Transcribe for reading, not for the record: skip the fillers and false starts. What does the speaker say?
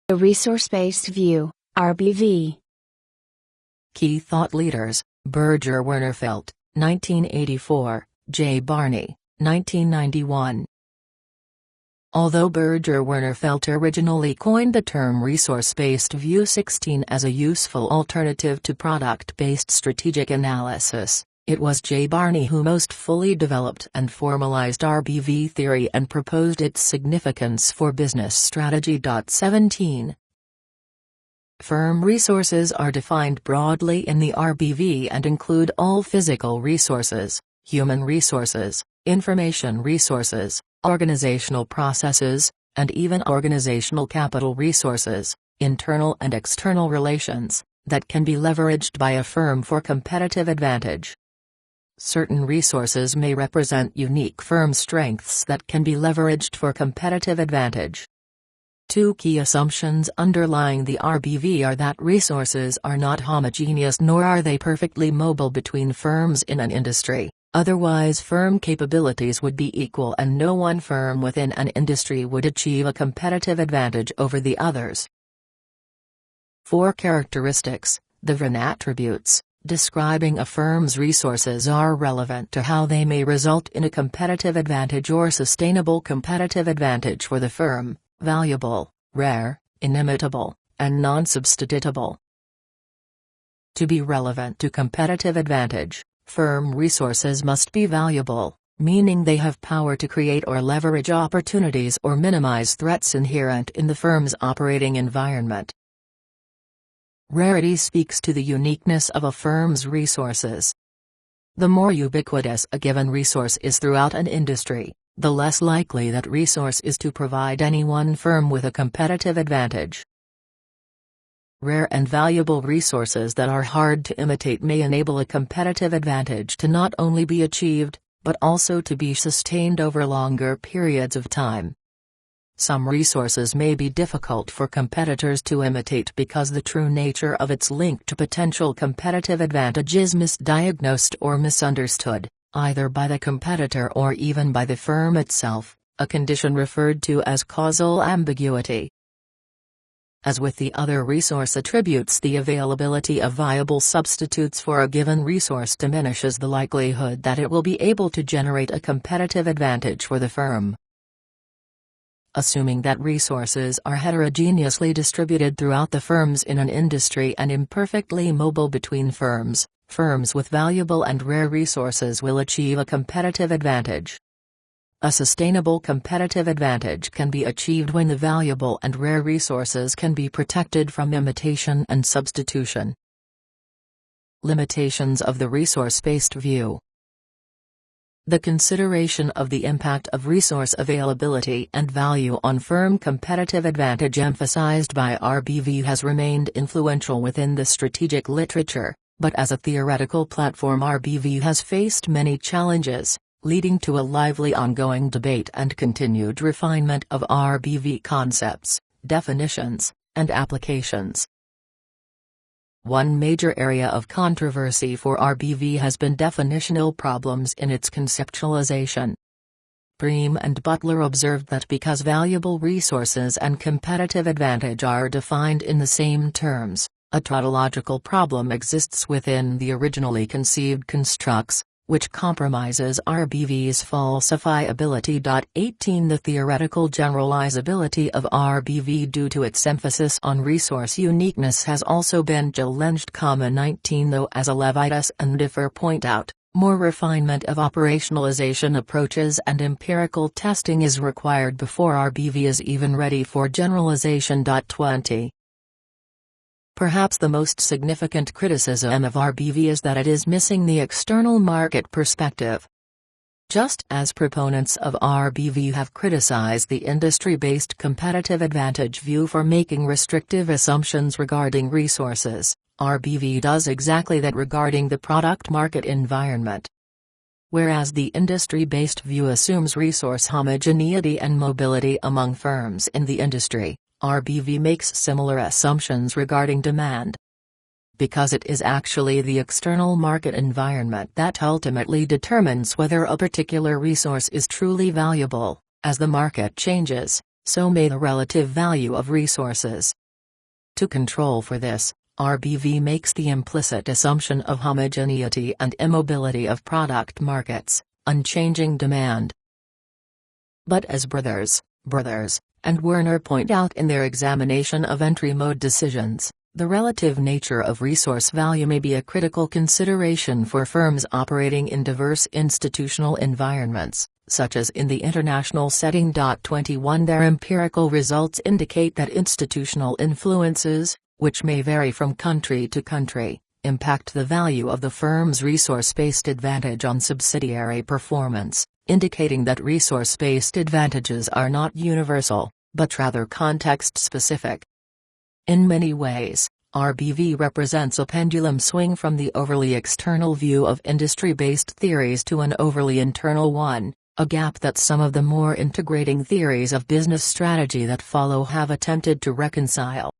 The resource-based view, RBV. Key thought leaders: Birger, Wernerfelt, 1984, J. Barney, 1991. Although Birger Wernerfelt originally coined the term resource-based view 16 as a useful alternative to product-based strategic analysis, it was J. Barney who most fully developed and formalized RBV theory and proposed its significance for business strategy. 17. Firm resources are defined broadly in the RBV and include all physical resources, human resources, information resources, organizational processes, and even organizational capital resources, internal and external relations, that can be leveraged by a firm for competitive advantage. Certain resources may represent unique firm strengths that can be leveraged for competitive advantage. Two key assumptions underlying the RBV are that resources are not homogeneous nor are they perfectly mobile between firms in an industry, otherwise firm capabilities would be equal and no one firm within an industry would achieve a competitive advantage over the others. 4 characteristics, the VRN attributes, describing a firm's resources are relevant to how they may result in a competitive advantage or sustainable competitive advantage for the firm: valuable, rare, inimitable, and non-substitutable. To be relevant to competitive advantage, firm resources must be valuable, meaning they have power to create or leverage opportunities or minimize threats inherent in the firm's operating environment. Rarity speaks to the uniqueness of a firm's resources. The more ubiquitous a given resource is throughout an industry, the less likely that resource is to provide any one firm with a competitive advantage. Rare and valuable resources that are hard to imitate may enable a competitive advantage to not only be achieved, but also to be sustained over longer periods of time. Some resources may be difficult for competitors to imitate because the true nature of its link to potential competitive advantage is misdiagnosed or misunderstood, either by the competitor or even by the firm itself, a condition referred to as causal ambiguity. As with the other resource attributes, the availability of viable substitutes for a given resource diminishes the likelihood that it will be able to generate a competitive advantage for the firm. Assuming that resources are heterogeneously distributed throughout the firms in an industry and imperfectly mobile between firms, firms with valuable and rare resources will achieve a competitive advantage. A sustainable competitive advantage can be achieved when the valuable and rare resources can be protected from imitation and substitution. Limitations of the resource-based view. The consideration of the impact of resource availability and value on firm competitive advantage emphasized by RBV has remained influential within the strategic literature, but as a theoretical platform RBV has faced many challenges, leading to a lively ongoing debate and continued refinement of RBV concepts, definitions, and applications. One major area of controversy for RBV has been definitional problems in its conceptualization. Bream and Butler observed that because valuable resources and competitive advantage are defined in the same terms, a tautological problem exists within the originally conceived constructs, which compromises RBV's falsifiability. 18 The theoretical generalizability of RBV due to its emphasis on resource uniqueness has also been challenged. 19 Though as Levitas and Differ point out, more refinement of operationalization approaches and empirical testing is required before RBV is even ready for generalization. 20 Perhaps the most significant criticism of RBV is that it is missing the external market perspective. Just as proponents of RBV have criticized the industry-based competitive advantage view for making restrictive assumptions regarding resources, RBV does exactly that regarding the product market environment. Whereas the industry-based view assumes resource homogeneity and mobility among firms in the industry, RBV makes similar assumptions regarding demand. Because it is actually the external market environment that ultimately determines whether a particular resource is truly valuable, as the market changes, so may the relative value of resources. To control for this, RBV makes the implicit assumption of homogeneity and immobility of product markets, unchanging demand. But as Birger, and Werner point out in their examination of entry mode decisions, the relative nature of resource value may be a critical consideration for firms operating in diverse institutional environments, such as in the international setting. 21 Their empirical results indicate that institutional influences, which may vary from country to country, impact the value of the firm's resource-based advantage on subsidiary performance, indicating that resource-based advantages are not universal, but rather context-specific. In many ways, RBV represents a pendulum swing from the overly external view of industry-based theories to an overly internal one, a gap that some of the more integrating theories of business strategy that follow have attempted to reconcile.